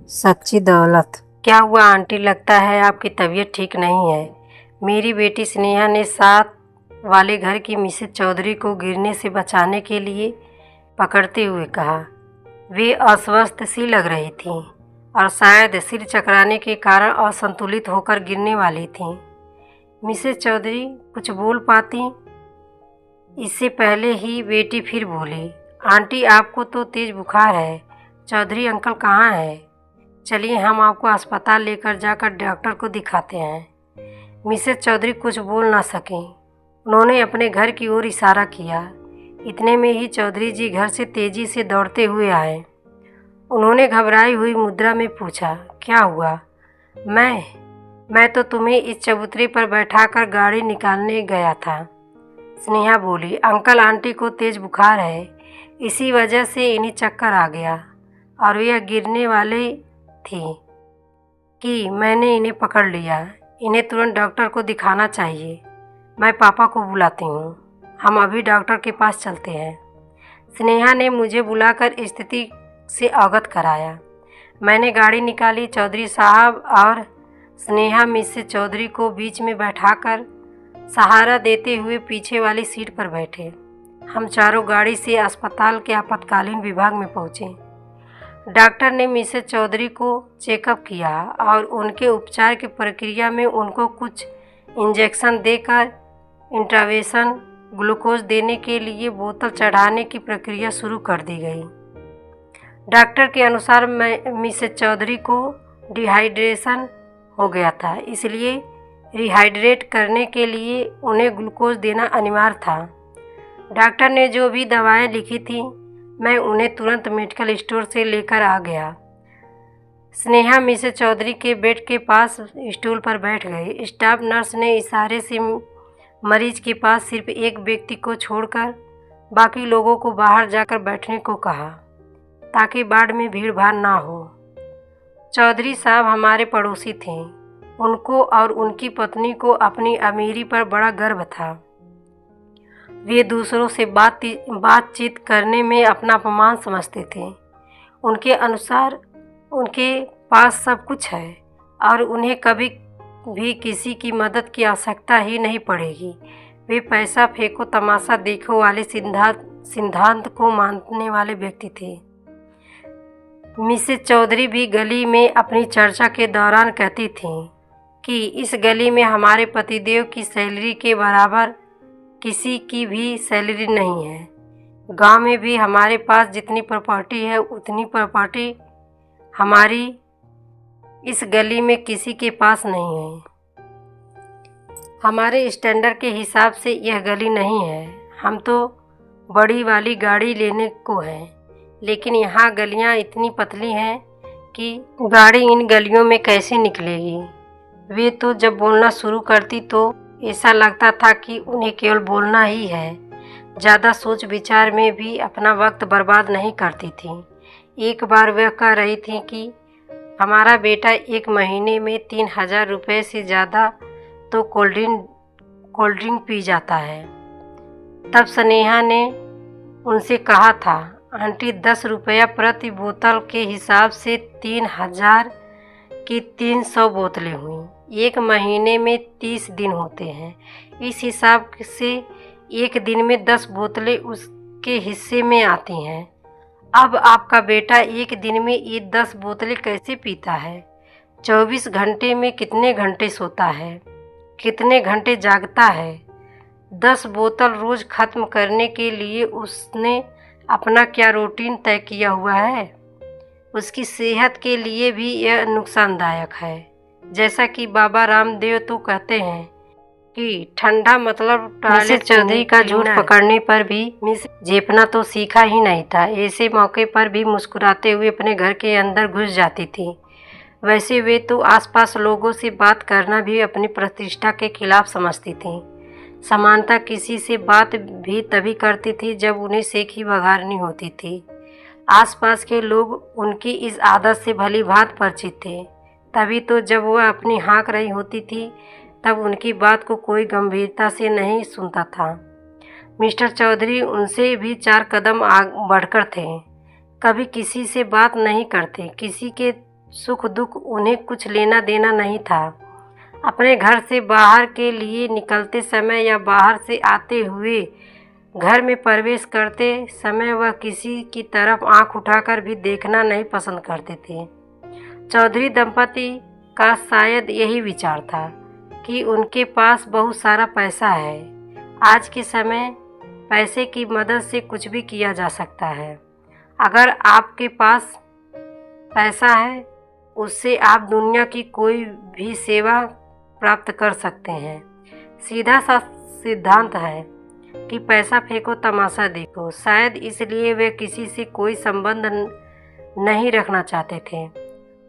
सच्ची दौलत। क्या हुआ आंटी, लगता है आपकी तबीयत ठीक नहीं है। मेरी बेटी स्नेहा ने साथ वाले घर की मिसेज चौधरी को गिरने से बचाने के लिए पकड़ते हुए कहा। वे अस्वस्थ सी लग रही थीं और शायद सिर चकराने के कारण असंतुलित होकर गिरने वाली थीं। मिसेज चौधरी कुछ बोल पाती इससे पहले ही बेटी फिर बोली, आंटी आपको तो तेज बुखार है। चौधरी अंकल कहाँ है? चलिए हम आपको अस्पताल लेकर जाकर डॉक्टर को दिखाते हैं। मिसेज चौधरी कुछ बोल ना सकें। उन्होंने अपने घर की ओर इशारा किया। इतने में ही चौधरी जी घर से तेजी से दौड़ते हुए आए। उन्होंने घबराई हुई मुद्रा में पूछा, क्या हुआ? मैं तो तुम्हें इस चबूतरे पर बैठाकर गाड़ी निकालने गया था। स्नेहा बोली, अंकल आंटी को तेज बुखार है, इसी वजह से इन्हें चक्कर आ गया और यह गिरने वाले थी कि मैंने इन्हें पकड़ लिया। इन्हें तुरंत डॉक्टर को दिखाना चाहिए। मैं पापा को बुलाती हूँ, हम अभी डॉक्टर के पास चलते हैं। स्नेहा ने मुझे बुलाकर स्थिति से अवगत कराया। मैंने गाड़ी निकाली। चौधरी साहब और स्नेहा मिसेज चौधरी को बीच में बैठाकर सहारा देते हुए पीछे वाली सीट पर बैठे। हम चारों गाड़ी से अस्पताल के आपातकालीन विभाग में पहुँचे। डॉक्टर ने मिसेज चौधरी को चेकअप किया और उनके उपचार की प्रक्रिया में उनको कुछ इंजेक्शन देकर इंट्रावेशन ग्लूकोज देने के लिए बोतल चढ़ाने की प्रक्रिया शुरू कर दी गई। डॉक्टर के अनुसार मिसेज चौधरी को डिहाइड्रेशन हो गया था, इसलिए रिहाइड्रेट करने के लिए उन्हें ग्लूकोज देना अनिवार्य था। डॉक्टर ने जो भी दवाएं लिखी थी मैं उन्हें तुरंत मेडिकल स्टोर से लेकर आ गया। स्नेहा मिसेज चौधरी के बेड के पास स्टूल पर बैठ गई। स्टाफ नर्स ने इशारे से मरीज के पास सिर्फ एक व्यक्ति को छोड़कर बाकी लोगों को बाहर जाकर बैठने को कहा, ताकि वार्ड में भीड़ भाड़ ना हो। चौधरी साहब हमारे पड़ोसी थे। उनको और उनकी पत्नी को अपनी अमीरी पर बड़ा गर्व था। वे दूसरों से बातचीत करने में अपना अपमान समझते थे। उनके अनुसार उनके पास सब कुछ है और उन्हें कभी भी किसी की मदद की आवश्यकता ही नहीं पड़ेगी। वे पैसा फेंको तमाशा देखो वाले सिद्धांत को मानने वाले व्यक्ति थे। मिसेज चौधरी भी गली में अपनी चर्चा के दौरान कहती थीं कि इस गली में हमारे पतिदेव की सैलरी के बराबर किसी की भी सैलरी नहीं है। गांव में भी हमारे पास जितनी प्रॉपर्टी है उतनी प्रॉपर्टी हमारी इस गली में किसी के पास नहीं है। हमारे स्टैंडर्ड के हिसाब से यह गली नहीं है। हम तो बड़ी वाली गाड़ी लेने को है, लेकिन यहाँ गलियाँ इतनी पतली हैं कि गाड़ी इन गलियों में कैसे निकलेगी। वे तो जब बोलना शुरू करती तो ऐसा लगता था कि उन्हें केवल बोलना ही है, ज़्यादा सोच विचार में भी अपना वक्त बर्बाद नहीं करती थी। एक बार वह कह रही थी कि हमारा बेटा एक महीने में 3000 रुपये से ज़्यादा तो कोल्ड ड्रिंक पी जाता है। तब स्नेहा ने उनसे कहा था, आंटी 10 रुपया प्रति बोतल के हिसाब से 3000 की 300 बोतलें हुई। एक महीने में 30 दिन होते हैं। इस हिसाब से एक दिन में 10 बोतलें उसके हिस्से में आती हैं। अब आपका बेटा एक दिन में ये 10 बोतलें कैसे पीता है? 24 घंटे में कितने घंटे सोता है? कितने घंटे जागता है? 10 बोतल रोज़ ख़त्म करने के लिए उसने अपना क्या रूटीन तय किया हुआ है? उसकी सेहत के लिए भी यह नुकसानदायक है। जैसा कि बाबा रामदेव तो कहते हैं कि ठंडा मतलब मिसेज चौधरी का झूठ पकड़ने पर भी झेपना तो सीखा ही नहीं था। ऐसे मौके पर भी मुस्कुराते हुए अपने घर के अंदर घुस जाती थी। वैसे वे तो आसपास लोगों से बात करना भी अपनी प्रतिष्ठा के खिलाफ समझती थी। समानता किसी से बात भी तभी करती थी जब उन्हें सेखी बघारनी होती थी। आसपास के लोग उनकी इस आदत से भली भांति परिचित थे। तभी तो जब वह अपनी हाँक रही होती थी तब उनकी बात को कोई गंभीरता से नहीं सुनता था। मिस्टर चौधरी उनसे भी 4 कदम बढ़कर थे। कभी किसी से बात नहीं करते, किसी के सुख दुख उन्हें कुछ लेना देना नहीं था। अपने घर से बाहर के लिए निकलते समय या बाहर से आते हुए घर में प्रवेश करते समय वह किसी की तरफ आंख उठाकर भी देखना नहीं पसंद करते थे। चौधरी दंपति का शायद यही विचार था कि उनके पास बहुत सारा पैसा है। आज के समय पैसे की मदद से कुछ भी किया जा सकता है। अगर आपके पास पैसा है, उससे आप दुनिया की कोई भी सेवा प्राप्त कर सकते हैं। सीधा सा सिद्धांत है कि पैसा फेंको तमाशा देखो। शायद इसलिए वे किसी से कोई संबंध नहीं रखना चाहते थे।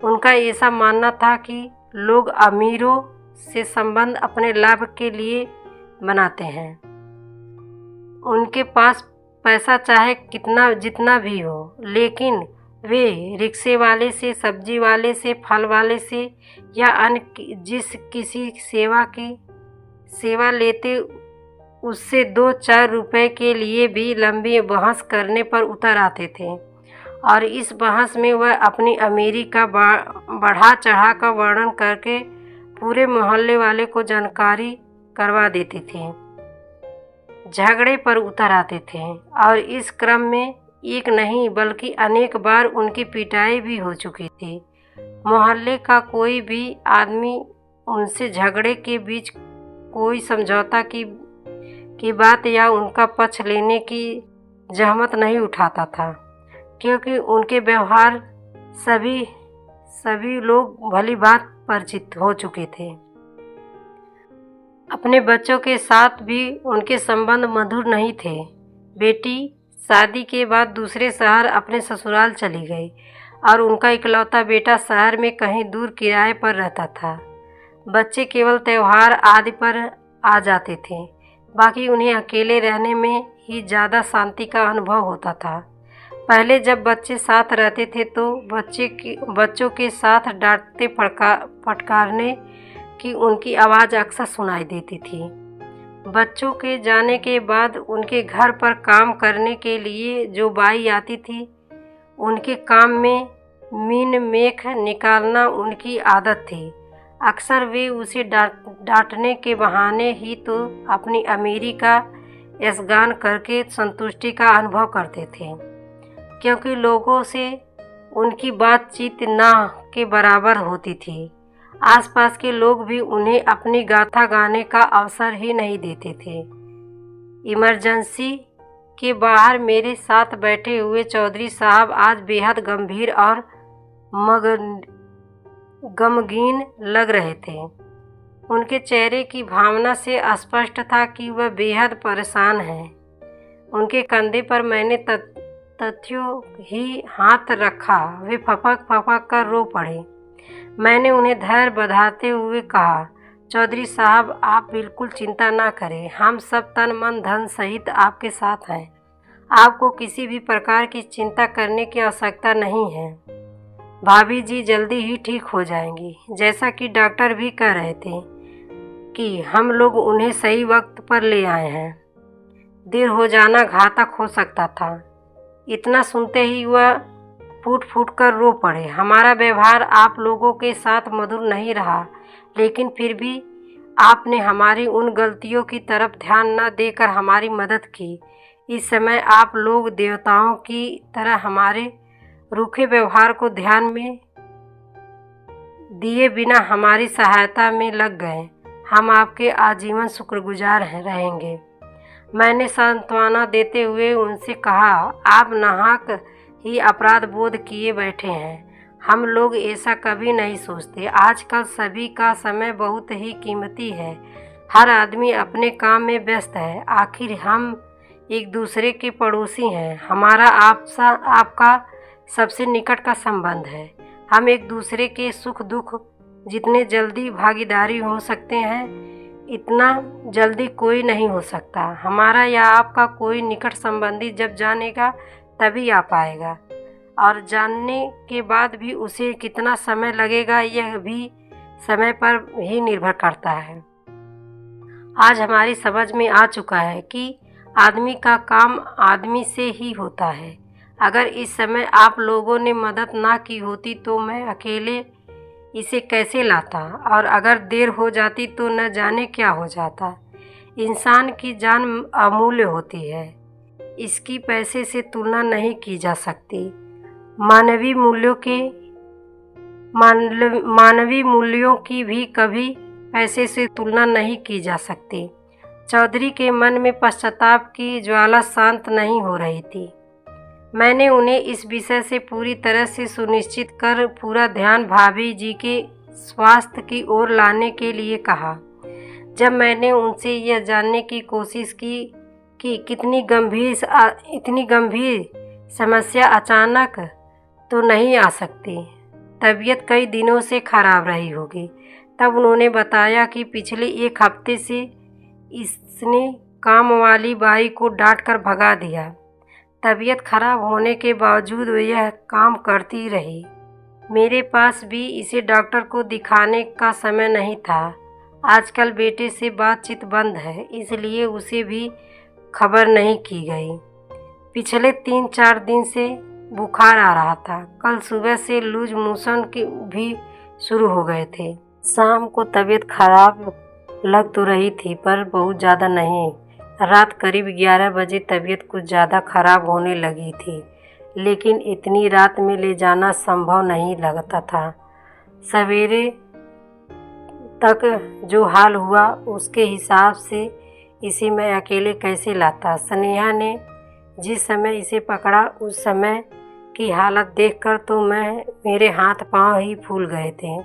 उनका ऐसा मानना था कि लोग अमीरों से संबंध अपने लाभ के लिए बनाते हैं। उनके पास पैसा चाहे कितना जितना भी हो, लेकिन वे रिक्शे वाले से, सब्जी वाले से, फल वाले से या अन्य जिस किसी सेवा लेते उससे 2-4 रुपए के लिए भी लंबी बहस करने पर उतर आते थे। और इस बहस में वह अपनी अमीरी का बढ़ा चढ़ा कर वर्णन करके पूरे मोहल्ले वाले को जानकारी करवा देते थे। झगड़े पर उतर आते थे और इस क्रम में एक नहीं बल्कि अनेक बार उनकी पिटाई भी हो चुकी थी। मोहल्ले का कोई भी आदमी उनसे झगड़े के बीच कोई समझौता की बात या उनका पक्ष लेने की जहमत नहीं उठाता था, क्योंकि उनके व्यवहार सभी लोग भली बात परिचित हो चुके थे। अपने बच्चों के साथ भी उनके संबंध मधुर नहीं थे। बेटी शादी के बाद दूसरे शहर अपने ससुराल चली गई और उनका इकलौता बेटा शहर में कहीं दूर किराए पर रहता था। बच्चे केवल त्योहार आदि पर आ जाते थे, बाकी उन्हें अकेले रहने में ही ज़्यादा शांति का अनुभव होता था। पहले जब बच्चे साथ रहते थे तो बच्चों के साथ डांटते फटकारने की उनकी आवाज़ अक्सर सुनाई देती थी। बच्चों के जाने के बाद उनके घर पर काम करने के लिए जो बाई आती थी, उनके काम में मीन मेख निकालना उनकी आदत थी। अक्सर वे उसे डांटने के बहाने ही तो अपनी अमीरी का एहसान करके संतुष्टि का अनुभव करते थे, क्योंकि लोगों से उनकी बातचीत ना के बराबर होती थी। आसपास के लोग भी उन्हें अपनी गाथा गाने का अवसर ही नहीं देते थे। इमरजेंसी के बाहर मेरे साथ बैठे हुए चौधरी साहब आज बेहद गंभीर और गमगीन लग रहे थे। उनके चेहरे की भावना से स्पष्ट था कि वह बेहद परेशान हैं। उनके कंधे पर मैंने तथ्यों ही हाथ रखा। वे फपक कर रो पड़े। मैंने उन्हें धैर्य बंधाते हुए कहा, चौधरी साहब, आप बिल्कुल चिंता ना करें। हम सब तन मन धन सहित आपके साथ हैं। आपको किसी भी प्रकार की चिंता करने की आवश्यकता नहीं है। भाभी जी जल्दी ही ठीक हो जाएंगी। जैसा कि डॉक्टर भी कह रहे थे कि हम लोग उन्हें सही वक्त पर ले आए हैं। देर हो जाना घातक हो सकता था। इतना सुनते ही वह फूट कर रो पड़े। हमारा व्यवहार आप लोगों के साथ मधुर नहीं रहा, लेकिन फिर भी आपने हमारी उन गलतियों की तरफ ध्यान न देकर हमारी मदद की। इस समय आप लोग देवताओं की तरह हमारे रूखे व्यवहार को ध्यान में दिए बिना हमारी सहायता में लग गए। हम आपके आजीवन शुक्रगुजार रहेंगे। मैंने सांत्वना देते हुए उनसे कहा, आप नाहक ही अपराध बोध किए बैठे हैं। हम लोग ऐसा कभी नहीं सोचते। आजकल सभी का समय बहुत ही कीमती है। हर आदमी अपने काम में व्यस्त है। आखिर हम एक दूसरे के पड़ोसी हैं। हमारा आपका सबसे निकट का संबंध है। हम एक दूसरे के सुख दुख जितने जल्दी भागीदारी हो सकते हैं, इतना जल्दी कोई नहीं हो सकता। हमारा या आपका कोई निकट संबंधी जब जानेगा तभी आ पाएगा, और जानने के बाद भी उसे कितना समय लगेगा यह भी समय पर ही निर्भर करता है। आज हमारी समझ में आ चुका है कि आदमी का काम आदमी से ही होता है। अगर इस समय आप लोगों ने मदद ना की होती तो मैं अकेले इसे कैसे लाता, और अगर देर हो जाती तो न जाने क्या हो जाता। इंसान की जान अमूल्य होती है, इसकी पैसे से तुलना नहीं की जा सकती। मानवीय मूल्यों की भी कभी पैसे से तुलना नहीं की जा सकती। चौधरी के मन में पश्चाताप की ज्वाला शांत नहीं हो रही थी। मैंने उन्हें इस विषय से पूरी तरह से सुनिश्चित कर पूरा ध्यान भाभी जी के स्वास्थ्य की ओर लाने के लिए कहा। जब मैंने उनसे यह जानने की कोशिश की कि इतनी गंभीर समस्या अचानक तो नहीं आ सकती, तबीयत कई दिनों से खराब रही होगी, तब उन्होंने बताया कि पिछले 1 हफ्ते से इसने काम वाली बाई को डांट कर भगा दिया। तबीयत खराब होने के बावजूद यह काम करती रही। मेरे पास भी इसे डॉक्टर को दिखाने का समय नहीं था। आजकल बेटे से बातचीत बंद है, इसलिए उसे भी खबर नहीं की गई। पिछले 3-4 दिन से बुखार आ रहा था। कल सुबह से लूज मोशन भी शुरू हो गए थे। शाम को तबीयत खराब लग तो रही थी, पर बहुत ज़्यादा नहीं। रात करीब 11 बजे तबीयत कुछ ज़्यादा खराब होने लगी थी, लेकिन इतनी रात में ले जाना संभव नहीं लगता था। सवेरे तक जो हाल हुआ उसके हिसाब से इसे मैं अकेले कैसे लाता। स्नेहा ने जिस समय इसे पकड़ा उस समय की हालत देखकर तो मेरे हाथ पांव ही फूल गए थे।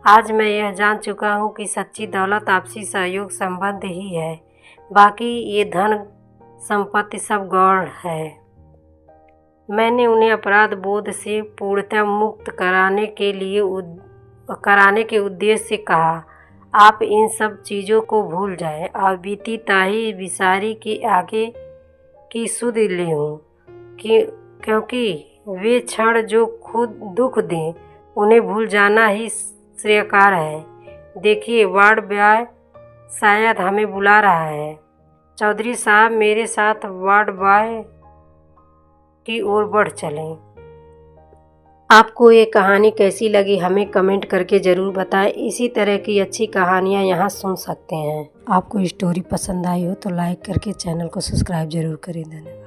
आज मैं यह जान चुका हूँ कि सच्ची दौलत आपसी सहयोग संबंध ही है, बाकी ये धन संपत्ति सब गौण है। मैंने उन्हें अपराध बोध से पूर्णतः मुक्त कराने के उद्देश्य से कहा, आप इन सब चीज़ों को भूल जाएं और बीती ताही बिसारी के आगे की सुध लें, क्योंकि वे क्षण जो खुद दुख दें उन्हें भूल जाना ही श्रेयस्कर है। देखिए, वार्ड बॉय शायद हमें बुला रहा है। चौधरी साहब मेरे साथ वार्ड बॉय की ओर बढ़ चलें। आपको ये कहानी कैसी लगी हमें कमेंट करके ज़रूर बताएं। इसी तरह की अच्छी कहानियाँ यहाँ सुन सकते हैं। आपको स्टोरी पसंद आई हो तो लाइक करके चैनल को सब्सक्राइब ज़रूर करें। धन्यवाद।